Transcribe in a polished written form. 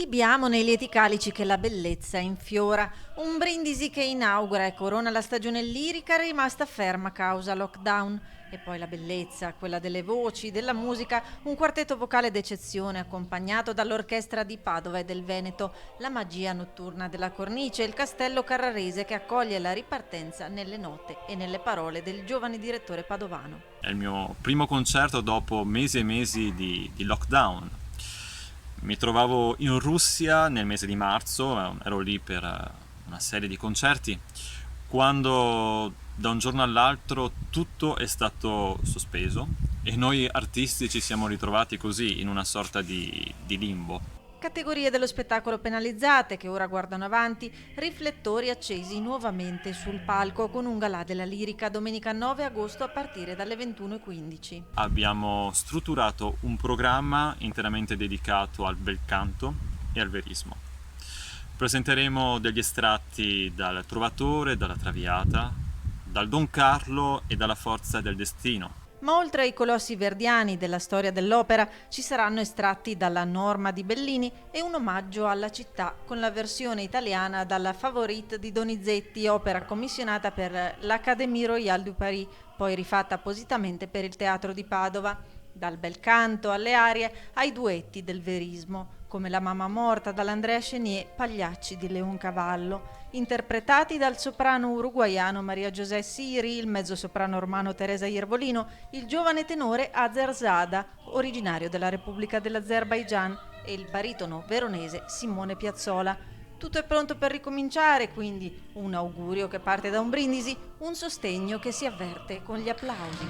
Libiamo nei lieti calici che la bellezza infiora. Un Brindisi che inaugura e corona la stagione lirica rimasta ferma causa lockdown. E poi la bellezza, quella delle voci, della musica, un quartetto vocale d'eccezione accompagnato dall'orchestra di Padova e del Veneto, la magia notturna della cornice e il castello carrarese che accoglie la ripartenza nelle note e nelle parole del giovane direttore padovano. È il mio primo concerto dopo mesi e mesi di lockdown. Mi trovavo in Russia nel mese di marzo, ero lì per una serie di concerti, quando da un giorno all'altro tutto è stato sospeso e noi artisti ci siamo ritrovati così in una sorta di limbo. Categorie dello spettacolo penalizzate che ora guardano avanti, riflettori accesi nuovamente sul palco con un galà della lirica domenica 9 agosto a partire dalle 21:15. Abbiamo strutturato un programma interamente dedicato al bel canto e al verismo. Presenteremo degli estratti dal Trovatore, dalla Traviata, dal Don Carlo e dalla Forza del Destino. Ma oltre ai colossi verdiani della storia dell'opera ci saranno estratti dalla Norma di Bellini e un omaggio alla città con la versione italiana dalla Favorite di Donizetti, opera commissionata per l'Académie Royale du Paris, poi rifatta appositamente per il Teatro di Padova. Dal bel canto alle arie ai duetti del verismo, come La mamma morta dall'Andrea Chenier, Pagliacci di Leoncavallo, interpretati dal soprano uruguaiano Maria José Siri, il mezzosoprano romano Teresa Iervolino, il giovane tenore Azer Zada, originario della Repubblica dell'Azerbaigian, e il baritono veronese Simone Piazzola. Tutto è pronto per ricominciare, quindi un augurio che parte da un brindisi, un sostegno che si avverte con gli applausi.